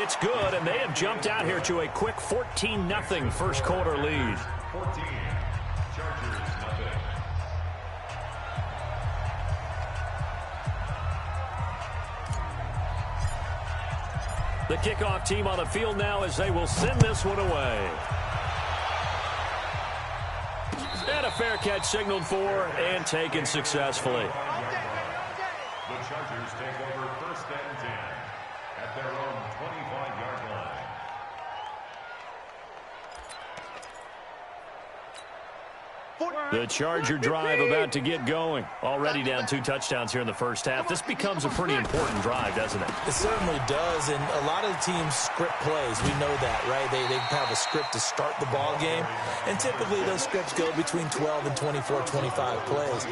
It's good, and they have jumped out here to a quick 14-0 first quarter lead. 14, Chargers nothing. The kickoff team on the field now as they will send this one away. And a fair catch signaled for and taken successfully. The Chargers take over 1st and 10 at their own 25-yard line. The Charger drive about to get going. Already down 2 touchdowns here in the first half. This becomes a pretty important drive, doesn't it? It certainly does, and a lot of the teams script plays. We know that, right? They have a script to start the ball game, and typically those scripts go between 12 and 24, 25 plays.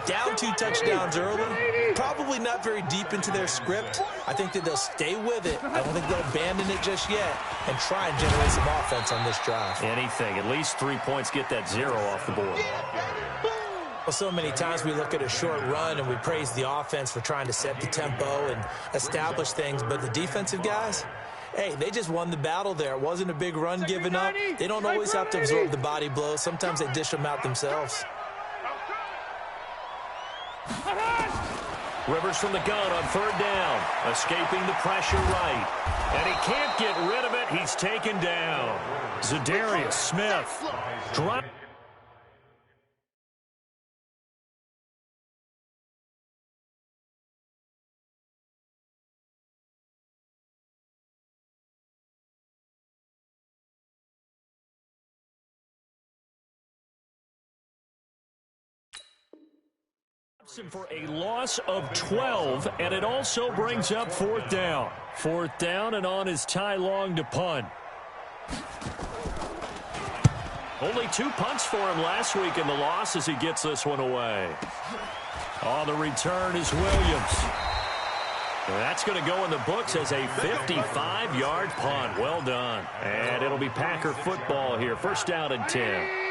Down 2 touchdowns early, probably not very deep into their script. I think that they'll stay with it. I don't think they'll abandon it just yet and try and generate some offense on this drive. Anything. At least 3 points, get that 0 off the board. Well, so many times we look at a short run and we praise the offense for trying to set the tempo and establish things, but the defensive guys, hey, they just won the battle there. It wasn't a big run given up. They don't always have to absorb the body blows. Sometimes they dish them out themselves. Rivers from the gun on 3rd down. Escaping the pressure right. And he can't get rid of it. He's taken down. Zadarius Smith. Drop. For a loss of 12, and it also brings up 4th down. 4th down, and on is Ty Long to punt. Only 2 punts for him last week in the loss as he gets this one away. On the return is Williams. That's going to go in the books as a 55-yard punt. Well done. And it'll be Packer football here. 1st down and 10.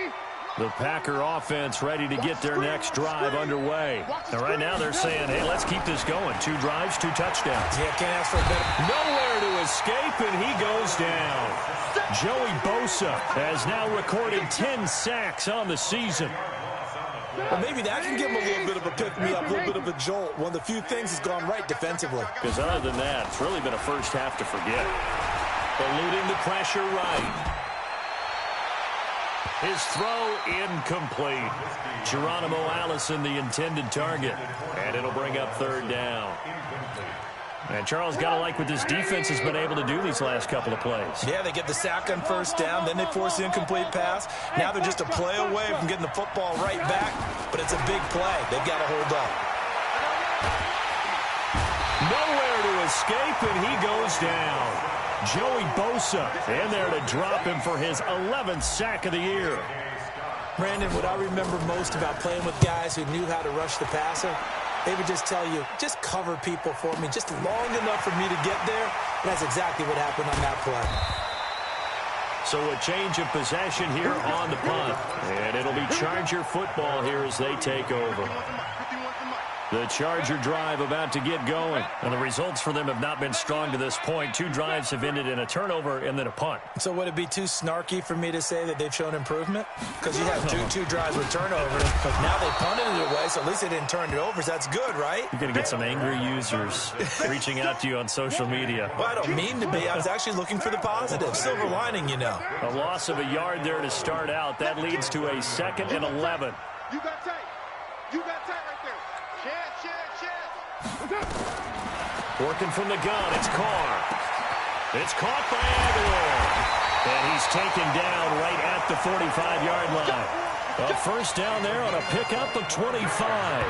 The Packer offense ready to get their next drive underway. And right now they're saying, hey, let's keep this going. 2 drives, 2 touchdowns. Yeah, can't ask for a better. Nowhere to escape, and he goes down. Joey Bosa has now recorded 10 sacks on the season. Well, maybe that can give him a little bit of a pick-me-up, a little bit of a jolt. One of the few things has gone right defensively. Because other than that, it's really been a first half to forget. Eluding the pressure right. His throw incomplete. Geronimo Allison, the intended target. And it'll bring up 3rd down. And Charles, got to like what this defense has been able to do these last couple of plays. Yeah, they get the sack on 1st down, then they force the incomplete pass. Now they're just a play away from getting the football right back, but it's a big play. They've got to hold up. Nowhere to escape, and he goes down. Joey Bosa in there to drop him for his 11th sack of the year. Brandon, what I remember most about playing with guys who knew how to rush the passer, they would just tell you, just cover people for me, just long enough for me to get there. And that's exactly what happened on that play. So a change of possession here on the punt. And it'll be Charger football here as they take over. The Charger drive about to get going. And the results for them have not been strong to this point. 2 drives have ended in a turnover and then a punt. So would it be too snarky for me to say that they've shown improvement? Because you have two drives with turnovers. Now they punted it away, so at least they didn't turn it over. So that's good, right? You're going to get some angry users reaching out to you on social media. Well, I don't mean to be. I was actually looking for the positive. Silver lining, you know. A loss of a yard there to start out. That leads to a 2nd and 11. You got tight. You got tight right there. Working from the gun, it's Carr. It's caught by Aguilar. And he's taken down right at the 45-yard line. A 1st down there on a pickup of 25.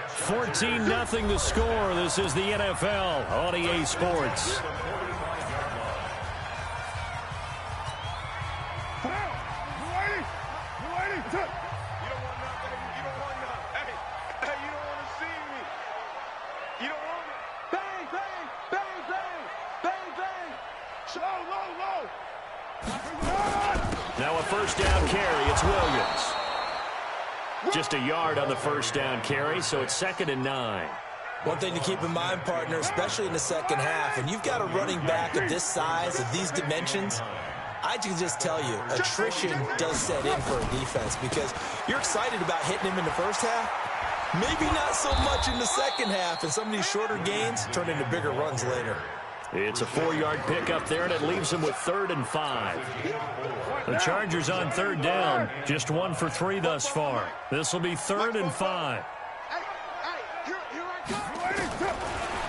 14-0 the score. This is the NFL on EA Sports. Now a 1st down carry. It's Williams. Just a yard on the 1st down carry, so it's 2nd and 9. One thing to keep in mind, partner, especially in the second half, when you've got a running back of this size, of these dimensions, I can just tell you, attrition does set in for a defense because you're excited about hitting him in the first half, maybe not so much in the second half, and some of these shorter gains turn into bigger runs later. It's a 4-yard pickup there, and it leaves them with 3rd and 5. The Chargers on 3rd down, just 1 for 3 thus far. This will be 3rd and 5.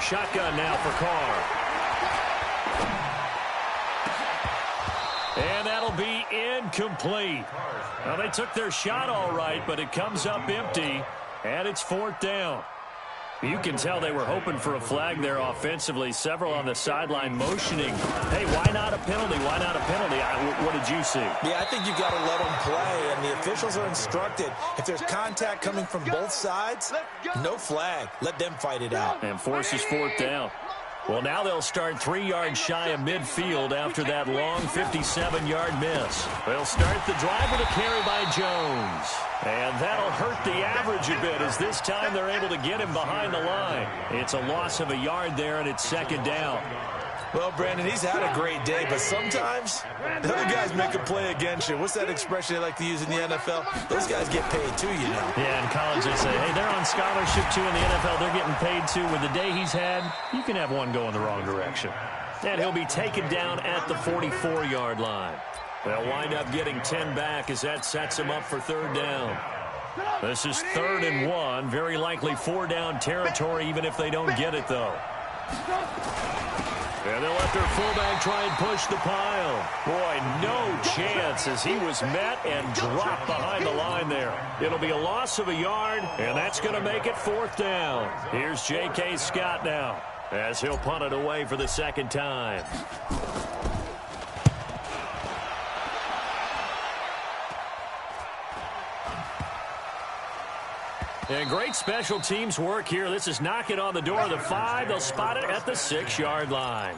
Shotgun now for Carr. And that'll be incomplete. Well, they took their shot all right, but it comes up empty, and it's 4th down. You can tell they were hoping for a flag there offensively. Several on the sideline motioning. Hey, why not a penalty? Why not a penalty? What did you see? Yeah, I think you've got to let them play, and the officials are instructed. If there's contact coming from both sides, no flag. Let them fight it out. And forces 4th down. Well, now they'll start 3 yards shy of midfield after that long 57-yard miss. They'll start the drive with a carry by Jones. And that'll hurt the average a bit as this time they're able to get him behind the line. It's a loss of a yard there, and it's 2nd down. Well, Brandon, he's had a great day, but sometimes the other guys make a play against you. What's that expression they like to use in the NFL? Those guys get paid too, you know. Yeah, in college they say, hey, they're on scholarship too. In the NFL, they're getting paid too. With the day he's had, you can have one go in the wrong direction. And he'll be taken down at the 44-yard line. They'll wind up getting 10 back as that sets him up for 3rd down. This is 3rd and 1. Very likely 4-down territory, even if they don't get it, though. And they'll let their fullback try and push the pile. Boy, no chance as he was met and dropped behind the line there. It'll be a loss of a yard, and that's going to make it 4th down. Here's J.K. Scott now as he'll punt it away for the 2nd time. And great special teams work here. This is knocking on the door of the 5. They'll spot it at the 6-yard line.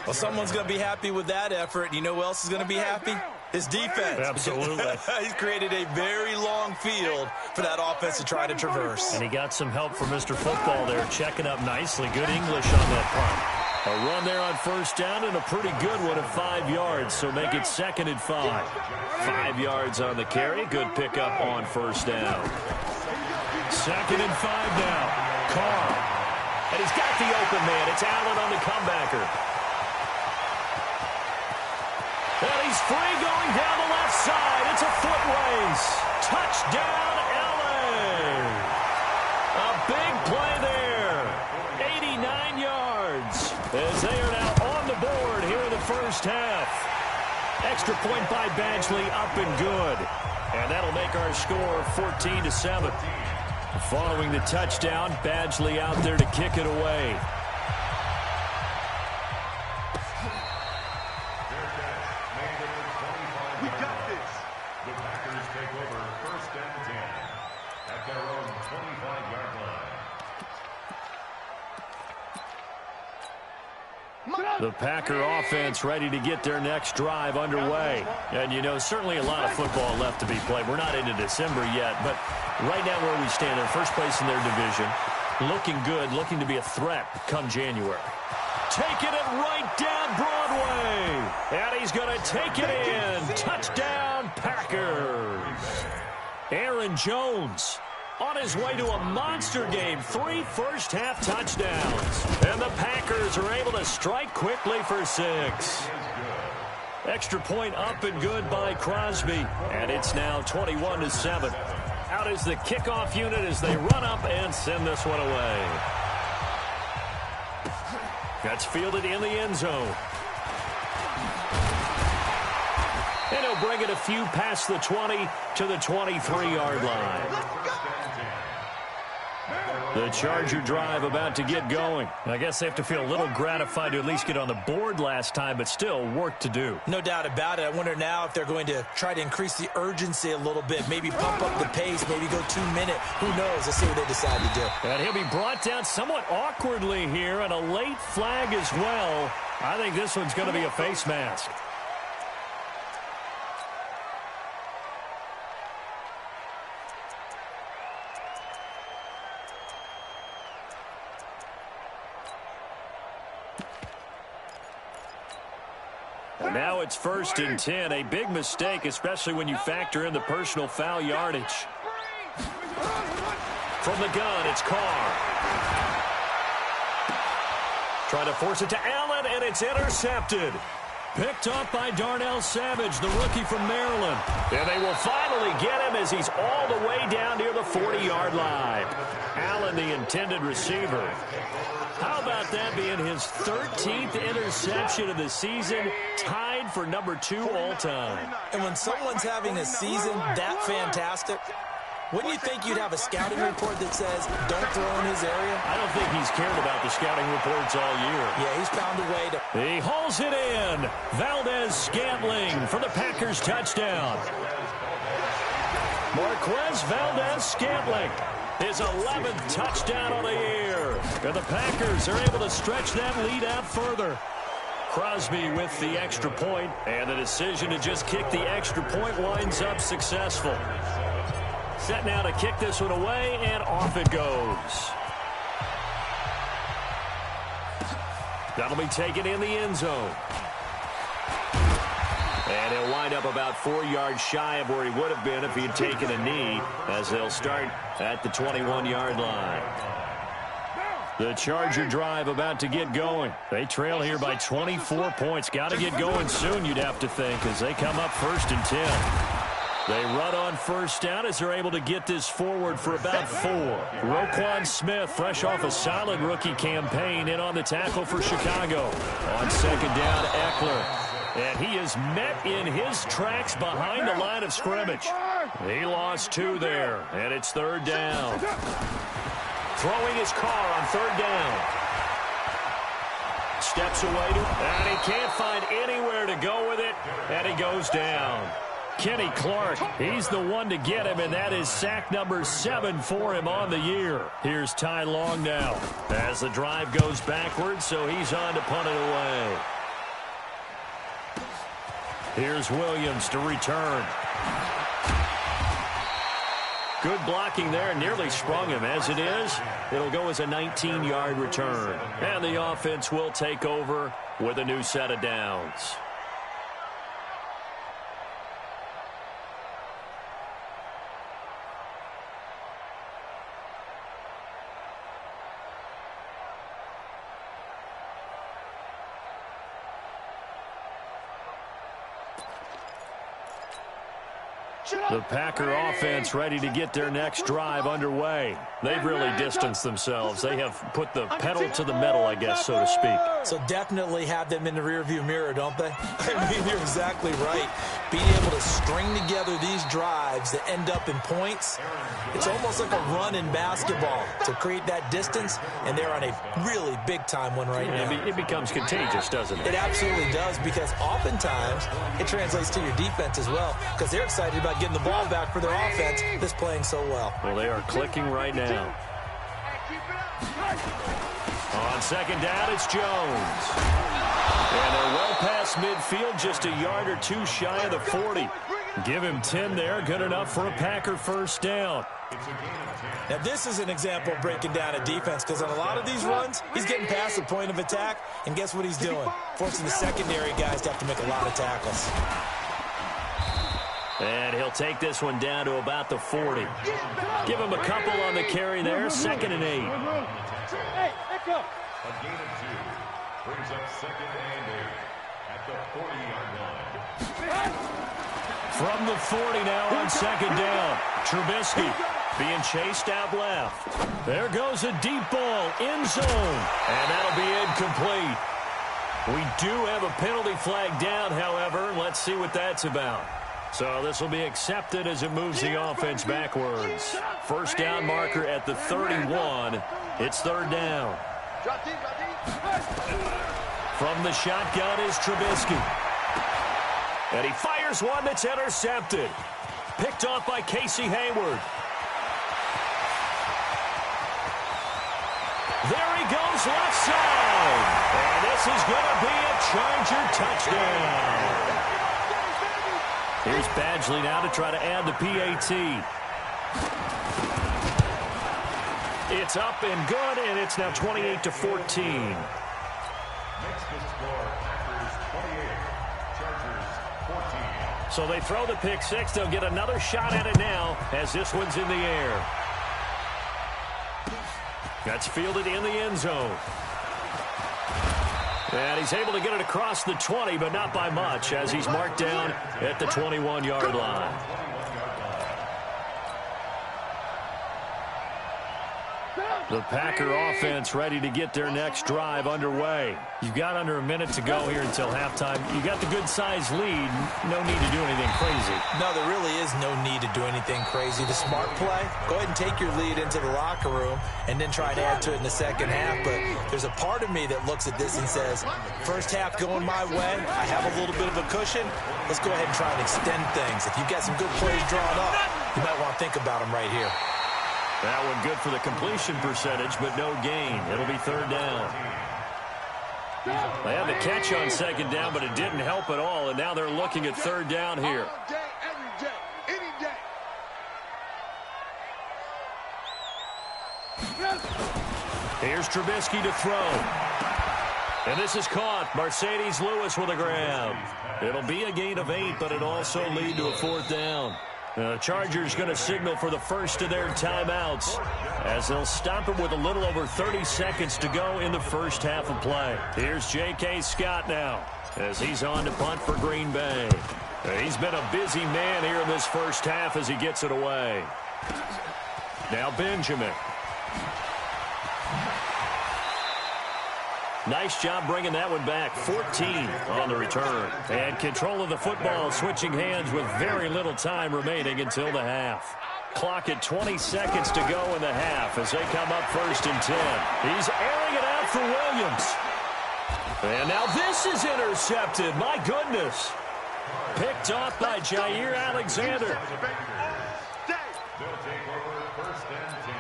Well, someone's going to be happy with that effort. You know who else is going to be happy? His defense. Absolutely. He's created a very long field for that offense to try to traverse. And he got some help from Mr. Football there, checking up nicely. Good English on that punt. A run there on 1st down and a pretty good one at 5 yards, so make it 2nd and 5. 5 yards on the carry. Good pickup on 1st down. 2nd and 5 now. Carr. And he's got the open man. It's Allen on the comebacker. And he's free going down the left side. It's a foot race. Touchdown, LA. A big play there. 89 yards. As they are now on the board here in the 1st half. Extra point by Badgley, up and good. And that'll make our score 14-7. Following the touchdown, Badgley out there to kick it away. We got this. The Packers take over 1st and 10 at their own 25-yard line. The Packer offense ready to get their next drive underway. And, you know, certainly a lot of football left to be played. We're not into December yet, but right now where we stand, they're first place in their division. Looking good, looking to be a threat come January. Taking it right down Broadway. And he's going to take it in. Touchdown, Packers. Aaron Jones on his way to a monster game. 3 first-half touchdowns. And the Packers are able to strike quickly for 6. Extra point up and good by Crosby. And it's now 21-7. Out is the kickoff unit as they run up and send this one away. That's fielded in the end zone. And he'll bring it a few past the 20 to the 23-yard line. The Charger drive about to get going. I guess they have to feel a little gratified to at least get on the board last time, but still work to do. No doubt about it. I wonder now if they're going to try to increase the urgency a little bit, maybe pump up the pace, maybe go 2-minute. Who knows? Let's see what they decide to do. And he'll be brought down somewhat awkwardly here, and a late flag as well. I think this one's going to be a face mask. Now it's 1st and 10. A big mistake, especially when you factor in the personal foul yardage. From the gun, it's Carr. Trying to force it to Allen, and it's intercepted. Picked up by Darnell Savage, the rookie from Maryland. And they will finally get him as he's all the way down near the 40-yard line. Allen, the intended receiver. How about that being his 13th interception of the season, tied for number 2 all-time. And when someone's having a season that fantastic, wouldn't you think you'd have a scouting report that says, don't throw in his area? I don't think he's cared about the scouting reports all year. Yeah, he's found a way to... He hauls it in. Valdez-Scantling for the Packers touchdown. Marquez Valdez-Scantling, his 11th touchdown on the year. And the Packers are able to stretch that lead out further. Crosby with the extra point, and the decision to just kick the extra point winds up successful. Set now to kick this one away, and off it goes. That'll be taken in the end zone. And he'll wind up about 4 yards shy of where he would have been if he had taken a knee, as they'll start at the 21-yard line. The Charger drive about to get going. They trail here by 24 points. Got to get going soon, you'd have to think, as they come up 1st and 10. They run on first down as they're able to get this forward for about 4. Roquan Smith, fresh off a solid rookie campaign, in on the tackle for Chicago. On 2nd down, Eckler. And he is met in his tracks behind the line of scrimmage. He lost 2 there, and it's 3rd down. Throwing his Carr on 3rd down. Steps away and he can't find anywhere to go with it, and he goes down. Kenny Clark, he's the one to get him, and that is sack number 7 for him on the year. Here's Ty Long now as the drive goes backwards, so he's on to punt it away. Here's Williams to return. Good blocking there, nearly sprung him. As it is, it'll go as a 19-yard return. And the offense will take over with a new set of downs. The Packer offense ready to get their next drive underway. They've really distanced themselves. They have put the pedal to the metal, I guess, so to speak. So definitely have them in the rearview mirror, don't they? I mean, you're exactly right. Being able to string together these drives that end up in points, it's almost like a run in basketball to create that distance, and they're on a really big-time one right now. It becomes contagious, doesn't it? It absolutely does, because oftentimes it translates to your defense as well, because they're excited about getting the ball back for their offense that's playing so well. Well, they are clicking right now. On 2nd down, it's Jones. And they're well past midfield, just a yard or 2 shy of the 40. Give him 10 there, good enough for a Packer 1st down. Now, this is an example of breaking down a defense, because on a lot of these runs, he's getting past the point of attack, and guess what he's doing? Forcing the secondary guys to have to make a lot of tackles. And he'll take this one down to about the 40. Give him a couple on the carry there, 2nd and 8. Hey, let's go. A gain of 2 brings up 2nd and 8 at the 40-yard line. From the 40 now on 2nd down. Trubisky being chased out left. There goes a deep ball, end zone. And that'll be incomplete. We do have a penalty flag down, however. Let's see what that's about. So this will be accepted as it moves the offense backwards. 1st down marker at the 31. It's 3rd down. From the shotgun is Trubisky. And he fires one that's intercepted. Picked off by Casey Hayward. There he goes left side. And this is going to be a Charger touchdown. Here's Badgley now to try to add the PAT. It's up and good, and it's now 28-14. Makes the score Packers 28, So they throw the pick six. They'll get another shot at it now as this one's in the air. That's fielded in the end zone. And he's able to get it across the 20, but not by much, as he's marked down at the 21-yard line. The Packer offense ready to get their next drive underway. You've got under a minute to go here until halftime. You got the good-sized lead. No need to do anything crazy. No, there really is no need to do anything crazy. The smart play, go ahead and take your lead into the locker room and then try and add to it in the second half. But there's a part of me that looks at this and says, first half going my way, I have a little bit of a cushion. Let's go ahead and try and extend things. If you've got some good plays drawn up, you might want to think about them right here. That one good for the completion percentage, but no gain. It'll be third down. They had the catch on second down, but it didn't help at all, and now they're looking at third down here. All day, every day, any day. Here's Trubisky to throw. And this is caught. Mercedes Lewis with a grab. It'll be a gain of 8, but it'll also lead to a fourth down. The Chargers going to signal for the first of their timeouts as they'll stop it with a little over 30 seconds to go in the first half of play. Here's J.K. Scott now as he's on to punt for Green Bay. He's been a busy man here in this first half as he gets it away. Now Benjamin. Nice job bringing that one back. 14 on the return. And control of the football switching hands with very little time remaining until the half. Clock at 20 seconds to go in the half as they come up first and 10. He's airing it out for Williams. And now this is intercepted. My goodness. Picked off by Jair Alexander. They'll take over first and 10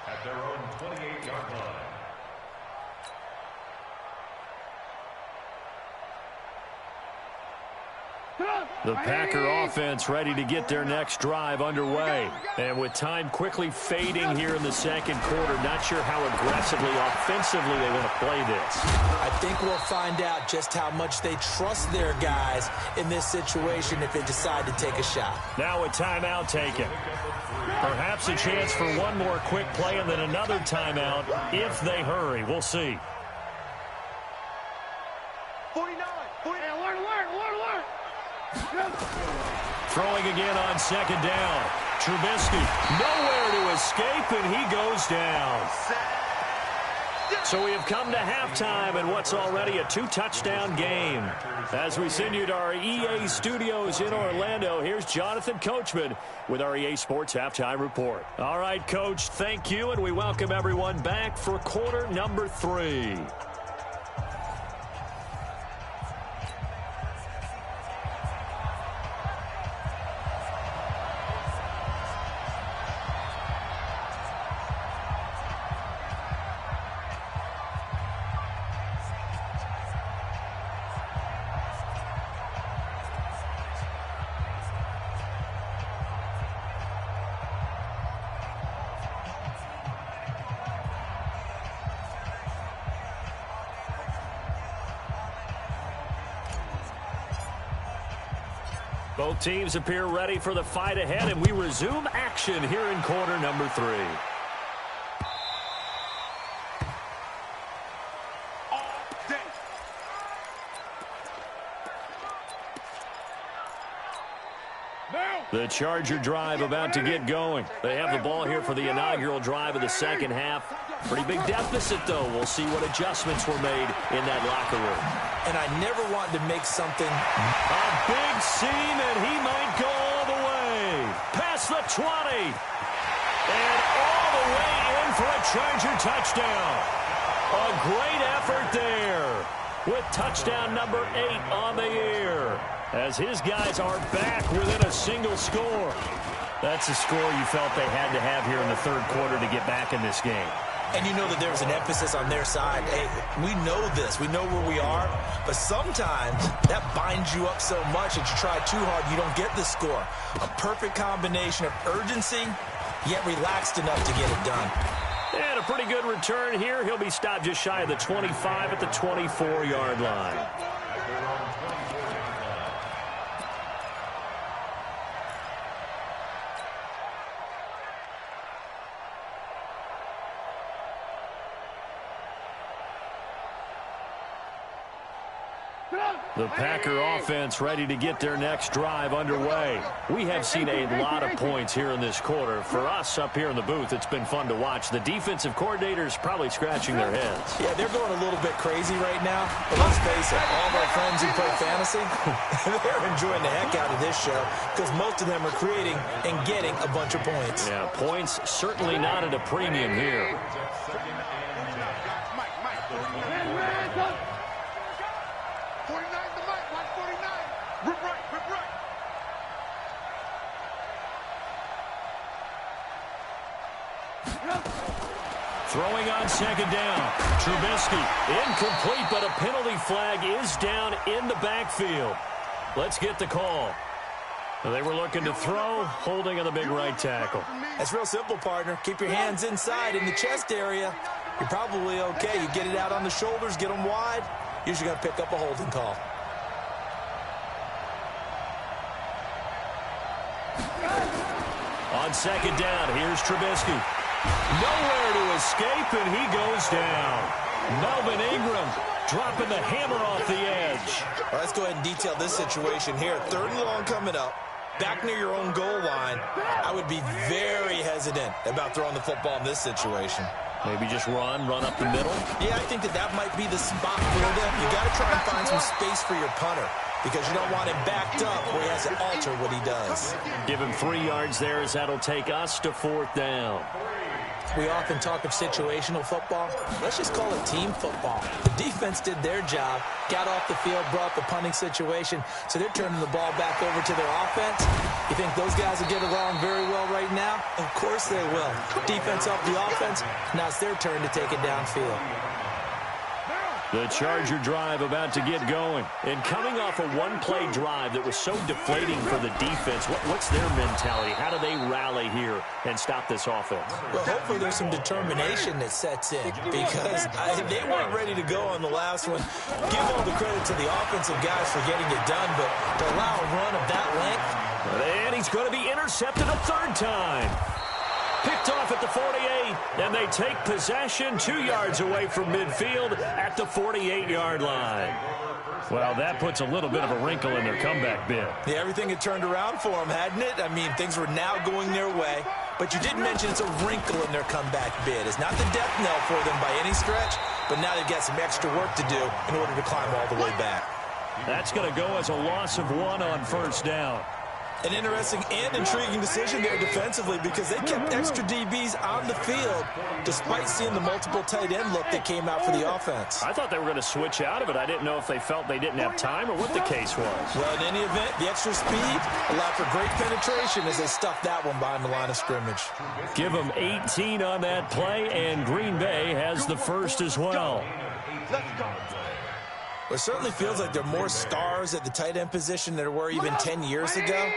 at their own 28-yard line. The Packer offense ready to get their next drive underway. And with time quickly fading here in the second quarter, not sure how aggressively, offensively they want to play this. I think we'll find out just how much they trust their guys in this situation if they decide to take a shot. Now a timeout taken. Perhaps a chance for one more quick play and then another timeout if they hurry. We'll see. 49. Alert. Throwing again on second down. Trubisky nowhere to escape, and he goes down. So we have come to halftime in what's already a 2-touchdown game. As we send you to our EA studios in Orlando, here's Jonathan Coachman with our EA Sports Halftime Report. All right, Coach, thank you, and we welcome everyone back for quarter number 3. Both teams appear ready for the fight ahead, and we resume action here in quarter number 3. The Charger drive about to get going. They have the ball here for the inaugural drive of the second half. Pretty big deficit, though. We'll see what adjustments were made in that locker room. And I never wanted to make something. A big seam, and he might go all the way. Past the 20. And all the way in for a Charger touchdown. A great effort there with touchdown number 8 on the year, as his guys are back within a single score. That's a score you felt they had to have here in the third quarter to get back in this game. And you know that there was an emphasis on their side. Hey, we know this. We know where we are. But sometimes that binds you up so much that you try too hard, you don't get the score. A perfect combination of urgency, yet relaxed enough to get it done. And a pretty good return here. He'll be stopped just shy of the 25 at the 24-yard line. The Packer offense ready to get their next drive underway. We have seen a lot of points here in this quarter. For us up here in the booth, it's been fun to watch. The defensive coordinators probably scratching their heads. Yeah, they're going a little bit crazy right now. But let's face it, all of our friends who play fantasy, they're enjoying the heck out of this show because most of them are creating and getting a bunch of points. Yeah, points certainly not at a premium here. Throwing on second down. Trubisky incomplete, but a penalty flag is down in the backfield. Let's get the call. They were looking to throw, holding on the big right tackle. That's real simple, partner. Keep your hands inside in the chest area. You're probably okay. You get it out on the shoulders, get them wide. Usually going to pick up a holding call. On second down, here's Trubisky. Nowhere to escape, and he goes down. Melvin Ingram dropping the hammer off the edge. All right, let's go ahead and detail this situation here. 3rd and long coming up. Back near your own goal line. I would be very hesitant about throwing the football in this situation. Maybe just run up the middle? Yeah, I think that might be the spot for them. You got to try and find some space for your punter because you don't want him backed up where he has to alter what he does. Give him 3 yards there as that'll take us to 4th down. We often talk of situational football. Let's just call it team football. The defense did their job, got off the field, brought the punting situation, so they're turning the ball back over to their offense. You think those guys will get along very well right now? Of course they will. Defense helped the offense. Now it's their turn to take it downfield. The Charger drive about to get going. And coming off a one-play drive that was so deflating for the defense, what's their mentality? How do they rally here and stop this offense? Well, hopefully there's some determination that sets in because they weren't ready to go on the last one. Give all the credit to the offensive guys for getting it done, but to allow a run of that length. And he's going to be intercepted a 3rd time. Picked off at the 48, and they take possession 2 yards away from midfield at the 48-yard line. Well, that puts a little bit of a wrinkle in their comeback bid. Yeah, everything had turned around for them, hadn't it? I mean, things were now going their way. But you did mention it's a wrinkle in their comeback bid. It's not the death knell for them by any stretch, but now they've got some extra work to do in order to climb all the way back. That's going to go as a loss of 1 on 1st down. An interesting and intriguing decision there defensively because they kept extra DBs on the field despite seeing the multiple tight end look that came out for the offense. I thought they were going to switch out of it. I didn't know if they felt they didn't have time or what the case was. Well, in any event, the extra speed allowed for great penetration as they stuffed that one behind the line of scrimmage. Give them 18 on that play, and Green Bay has the first as well. Let's go. It certainly feels like there are more stars at the tight end position than there were even 10 years ago.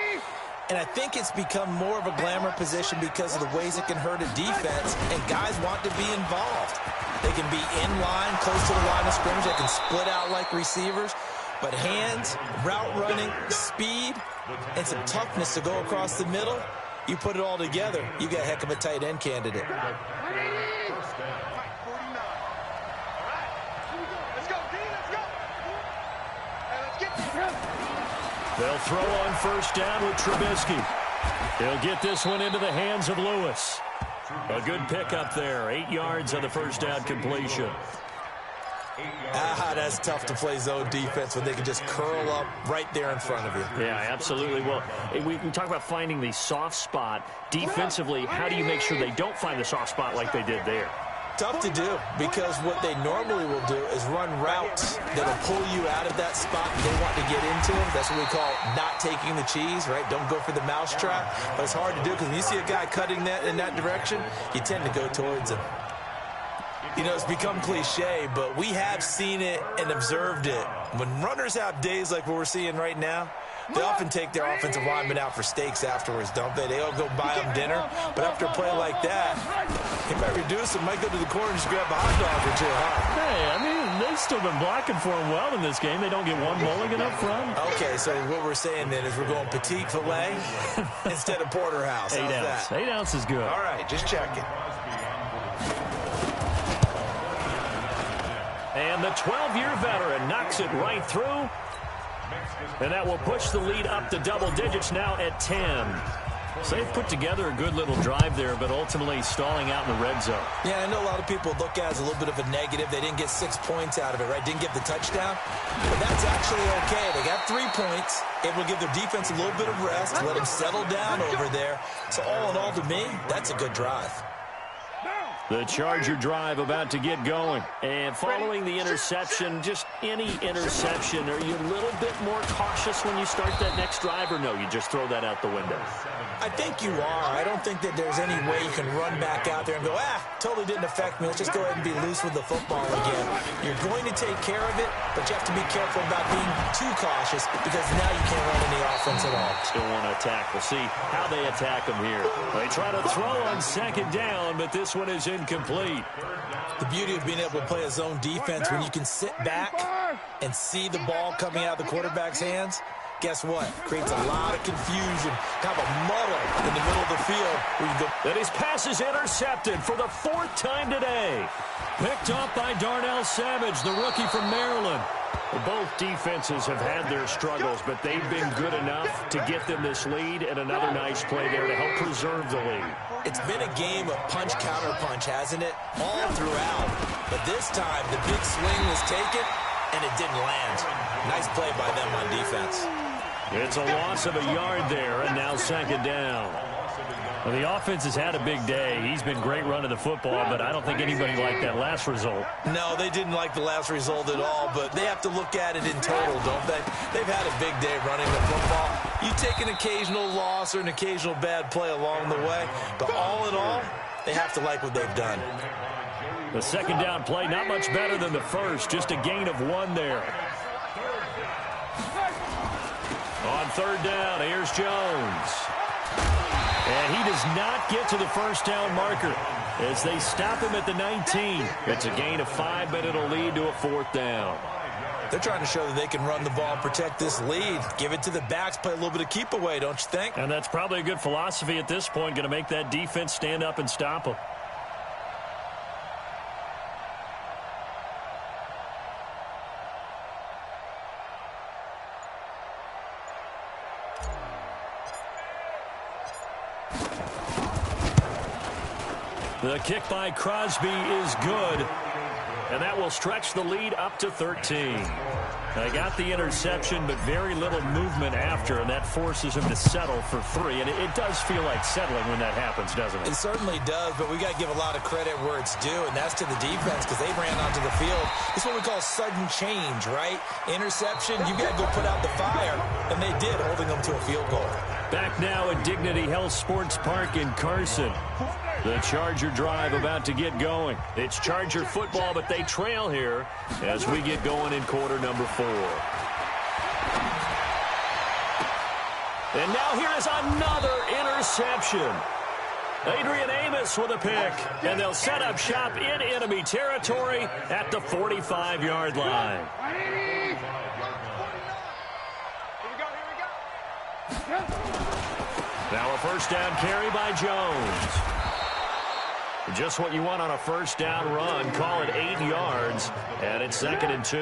And I think it's become more of a glamour position because of the ways it can hurt a defense, and guys want to be involved. They can be in line, close to the line of scrimmage. They can split out like receivers. But hands, route running, speed, and some toughness to go across the middle, you put it all together, you got a heck of a tight end candidate. They'll throw on 1st down with Trubisky. He'll get this one into the hands of Lewis. A good pickup there. 8 yards on the 1st down completion. That's tough to play zone defense when they can just curl up right there in front of you. Yeah, absolutely. Well, we talk about finding the soft spot. Defensively, how do you make sure they don't find the soft spot like they did there? Tough to do because what they normally will do is run routes that'll pull you out of that spot they want to get into. That's what we call not taking the cheese, right? Don't go for the mousetrap. But it's hard to do because when you see a guy cutting that in that direction, you tend to go towards him. You know, it's become cliche, but we have seen it and observed it. When runners have days like what we're seeing right now, they often take their offensive linemen out for steaks afterwards, don't they? They all go buy them dinner. But after a play like that, he might reduce it, might go to the corner and just grab a hot dog or two, huh? Hey, I mean, they've still been blocking for him well in this game. They don't get one mulligan up front. Okay, so what we're saying then is we're going petite filet instead of porterhouse. 8 ounce. That? 8 ounce is good. All right, just checking. And the 12-year veteran knocks it right through. And that will push the lead up to double digits now at 10. So they've put together a good little drive there, but ultimately stalling out in the red zone. Yeah, I know a lot of people look at it as a little bit of a negative. They didn't get 6 points out of it, right? Didn't get the touchdown. But that's actually okay. They got 3 points. Able to give their defense a little bit of rest, let them settle down over there. So all in all, to me, that's a good drive. The Charger drive about to get going. And following the interception, just any interception, are you a little bit more cautious when you start that next drive, or no, you just throw that out the window? I think you are. I don't think that there's any way you can run back out there and go, totally didn't affect me. Let's just go ahead and be loose with the football again. You're going to take care of it, but you have to be careful about being too cautious because now you can't run any offense at all. Still want to attack. We'll see how they attack them here. They try to throw on second down, but this one is incomplete. The beauty of being able to play a zone defense when you can sit back and see the ball coming out of the quarterback's hands, guess what? Creates a lot of confusion, kind of a muddle in the middle of the field. Where you go. And his pass is intercepted for the 4th time today. Picked up by Darnell Savage, the rookie from Maryland. Both defenses have had their struggles, but they've been good enough to get them this lead, and another nice play there to help preserve the lead. It's been a game of punch-counter-punch, hasn't it? All throughout. But this time, the big swing was taken, and it didn't land. Nice play by them on defense. It's a loss of a yard there, and now second down. Well, the offense has had a big day. He's been great running the football, but I don't think anybody liked that last result. No, they didn't like the last result at all, but they have to look at it in total, don't they? They've had a big day running the football. You take an occasional loss or an occasional bad play along the way, but all in all, they have to like what they've done. The second down play, not much better than the first, just a gain of 1 there. On third down, here's Jones. And he does not get to the first down marker as they stop him at the 19. It's a gain of 5, but it'll lead to a 4th down. They're trying to show that they can run the ball and protect this lead. Give it to the backs, play a little bit of keep away, don't you think? And that's probably a good philosophy at this point, going to make that defense stand up and stop them. The kick by Crosby is good, and that will stretch the lead up to 13. They got the interception, but very little movement after, and that forces him to settle for 3. And it does feel like settling when that happens, doesn't it? It certainly does, but we got to give a lot of credit where it's due, and that's to the defense because they ran onto the field. It's what we call sudden change, right? Interception, you got to go put out the fire, and they did, holding them to a field goal. Back now at Dignity Health Sports Park in Carson. The Charger drive about to get going. It's Charger football, but they trail here as we get going in quarter number 4. And now here is another interception. Adrian Amos with a pick, and they'll set up shop in enemy territory at the 45-yard line. Now a first down carry by Jones. Just what you want on a first down run. Call it 8 yards, and it's 2nd and 2.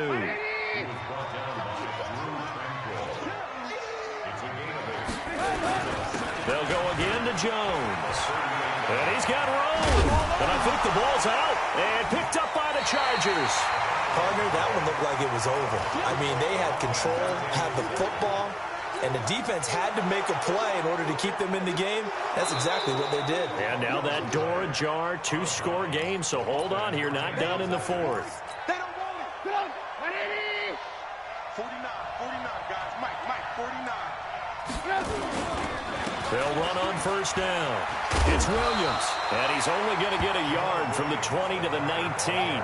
They'll go again to Jones. And he's got room. And I think the ball's out and picked up by the Chargers. Partner, that one looked like it was over. I mean, they had control, had the football, and the defense had to make a play in order to keep them in the game. That's exactly what they did. And now that door ajar, 2-score game, so hold on here, not done in the 4th. They don't want it. Go. 49, guys. Mike, 49. They'll run on first down. It's Williams, and he's only going to get a yard from the 20 to the 19.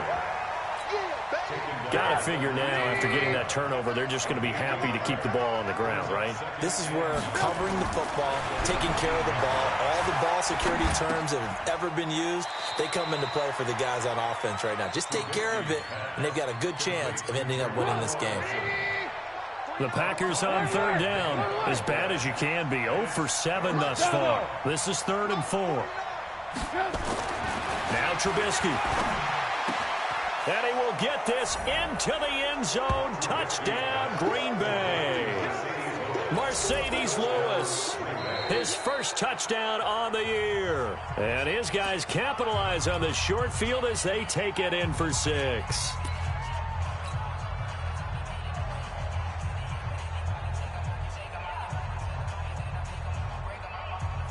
Got to figure now, after getting that turnover, they're just going to be happy to keep the ball on the ground, right? This is where covering the football, taking care of the ball, all the ball security terms that have ever been used, they come into play for the guys on offense right now. Just take care of it, and they've got a good chance of ending up winning this game. The Packers on third down, as bad as you can be. 0 for 7 thus far. This is 3rd and 4. Now Trubisky. And he will get this into the end zone. Touchdown, Green Bay. Mercedes Lewis, his first touchdown on the year. And his guys capitalize on the short field as they take it in for 6.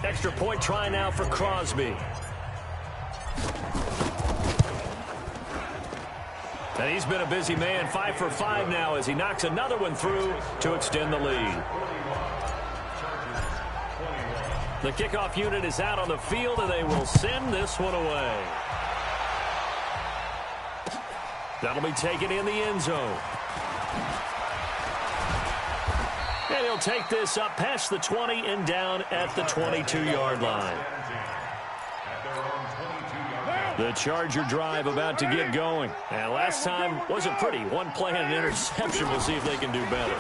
Extra point try now for Crosby. And he's been a busy man, 5 for 5 now as he knocks another one through to extend the lead. The kickoff unit is out on the field, and they will send this one away. That'll be taken in the end zone. And he'll take this up past the 20 and down at the 22-yard line. The Charger drive about to get going. And last time wasn't pretty. One play and an interception. We'll see if they can do better.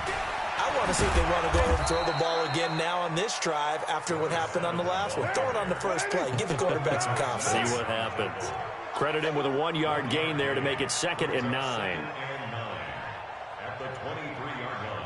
I want to see if they want to go ahead and throw the ball again now on this drive after what happened on the last one. Throw it on the first play. Give the quarterback some confidence. See what happens. Credit him with a 1-yard gain there to make it 2nd and 9. At the 23-yard line.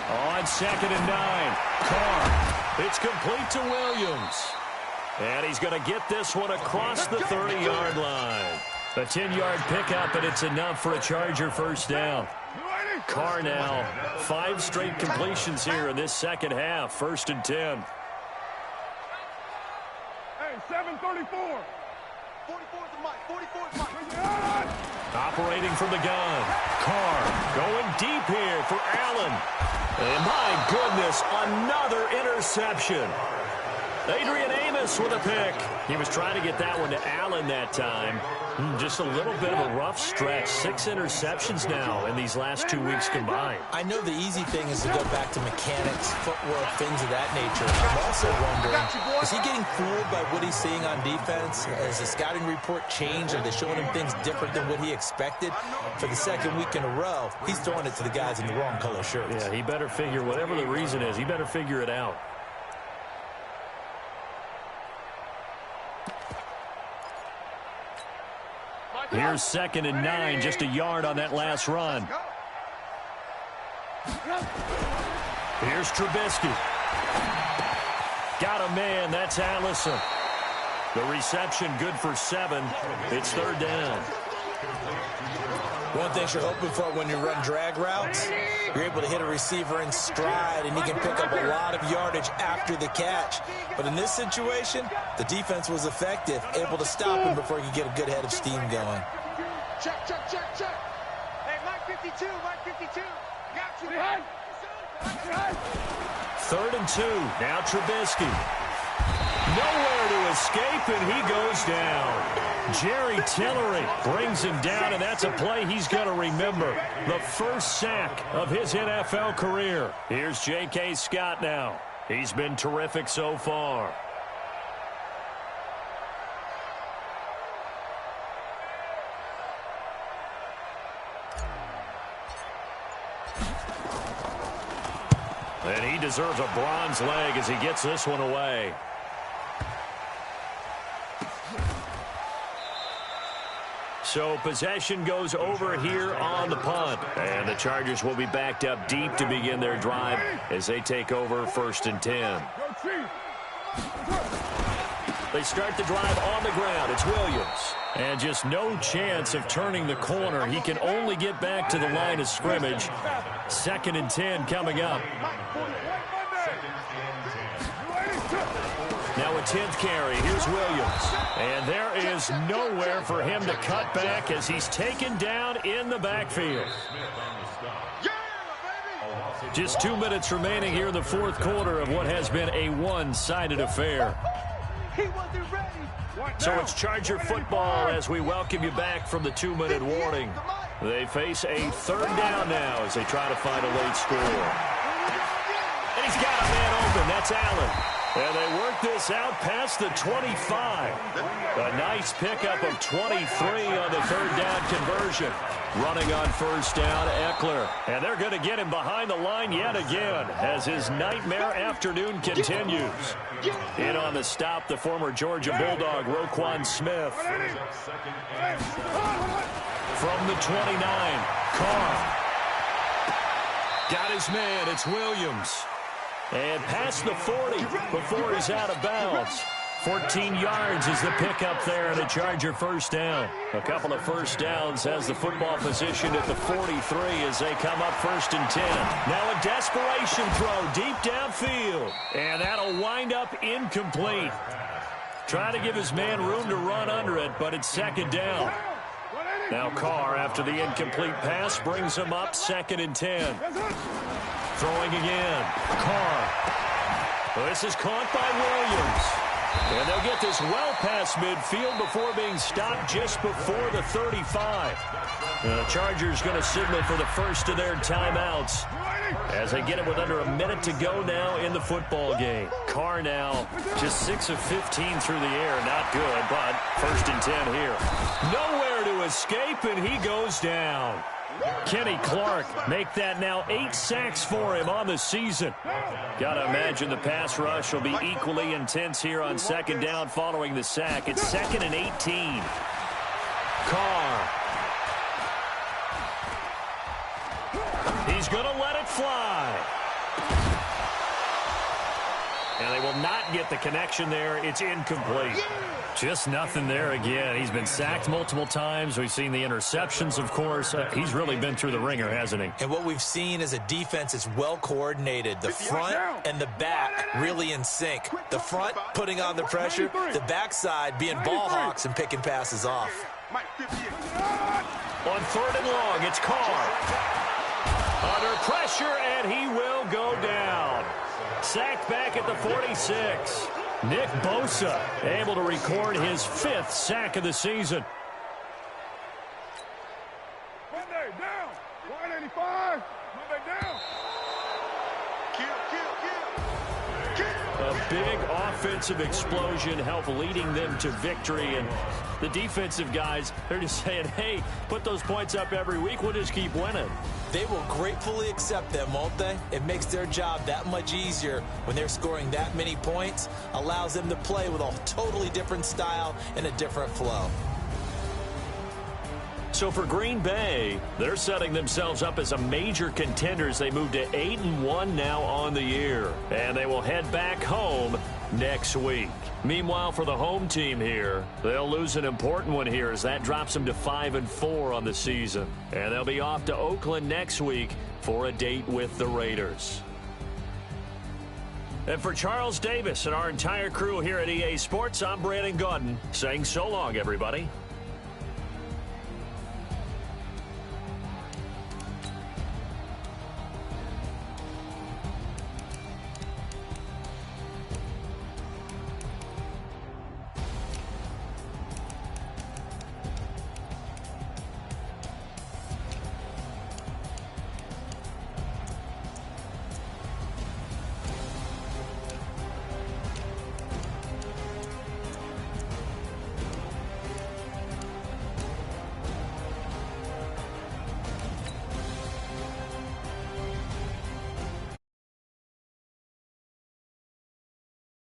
On 2nd and 9. Carr. It's complete to Williams. And he's going to get this one across the 30-yard line. A 10-yard pickup, and it's enough for a Charger first down. Carr now, 5 straight completions here in this second half. 1st and 10. Hey, 734. 44 the mic. 44 the mic. Operating from the gun. Carr going deep here for Allen. And my goodness, another interception. Adrian Amos with a pick. He was trying to get that one to Allen that time. Just a little bit of a rough stretch. 6 interceptions now in these last 2 weeks combined. I know the easy thing is to go back to mechanics, footwork, things of that nature. I'm also wondering, is he getting fooled by what he's seeing on defense? Has the scouting report changed? Are they showing him things different than what he expected? For the 2nd week in a row, he's throwing it to the guys in the wrong color shirts. Yeah, he better figure, whatever the reason is, he better figure it out. Here's 2nd and 9, just a yard on that last run. Here's Trubisky. Got a man, that's Allison. The reception good for 7. It's 3rd down. One thing you're hoping for when you run drag routes, you're able to hit a receiver in stride, and he can pick up a lot of yardage after the catch. But in this situation, the defense was effective, able to stop him before he could get a good head of steam going. Check, check, check, check. Hey, Mike 52, Mike 52. Got you. Behind. 3rd and 2. Now Trubisky. Nowhere to escape, and he goes down. Jerry Tillery brings him down, and that's a play he's going to remember. The first sack of his NFL career. Here's J.K. Scott now. He's been terrific so far. And he deserves a bronze leg as he gets this one away. So possession goes over here on the punt. And the Chargers will be backed up deep to begin their drive as they take over 1st and 10. They start the drive on the ground. It's Williams. And just no chance of turning the corner. He can only get back to the line of scrimmage. 2nd and 10 coming up. Now a 10th carry. Here's Williams. And there is nowhere for him to cut back as he's taken down in the backfield. Just 2 minutes remaining here in the 4th quarter of what has been a one-sided affair. So it's Charger football as we welcome you back from the 2-minute warning. They face a 3rd down now as they try to find a late score. And he's got a man open. That's Allen. And they work this out past the 25. A nice pickup of 23 on the third down conversion. Running on first down, Eckler. And they're going to get him behind the line yet again as his nightmare afternoon continues. In on the stop, the former Georgia Bulldog, Roquan Smith. From the 29, Carr. Got his man, it's Williams. And past the 40 before he's out of bounds. 14 yards is the pickup there and a Charger first down. A couple of first downs has the football position at the 43 as they come up 1st and 10. Now a desperation throw deep downfield. And that'll wind up incomplete. Trying to give his man room to run under it, but it's 2nd down. Now Carr, after the incomplete pass, brings him up 2nd and 10. Throwing again. Carr. This is caught by Williams. And they'll get this well past midfield before being stopped just before the 35. The Chargers going to signal for the first of their timeouts as they get it with under a minute to go now in the football game. Carr now just 6 of 15 through the air. Not good, but 1st and 10 here. Nowhere to escape, and he goes down. Kenny Clark make that now 8 sacks for him on the season. Got to imagine the pass rush will be equally intense here on 2nd down following the sack. It's 2nd and 18. Carr. He's going to let it fly. And they will not get the connection there. It's incomplete. Just nothing there again. He's been sacked multiple times. We've seen the interceptions, of course. He's really been through the ringer, hasn't he? And what we've seen is a defense that's well coordinated. The front and the back really in sync. The front putting on the pressure. The backside being ball hawks and picking passes off. On 3rd and long, it's Carr. Under pressure, and he will go down. Sacked back at the 46. Nick Bosa able to record his 5th sack of the season. Monday down. 185. Monday down. A big offensive explosion helped leading them to victory. And the defensive guys, they're just saying, hey, put those points up every week. We'll just keep winning. They will gratefully accept them, won't they? It makes their job that much easier when they're scoring that many points. Allows them to play with a totally different style and a different flow. So for Green Bay, they're setting themselves up as a major contender as they move to 8-1 now on the year. And they will head back home next week. Meanwhile, for the home team here, they'll lose an important one here as that drops them to 5-4 on the season. And they'll be off to Oakland next week for a date with the Raiders. And for Charles Davis and our entire crew here at EA Sports, I'm Brandon Gaudin saying so long, everybody.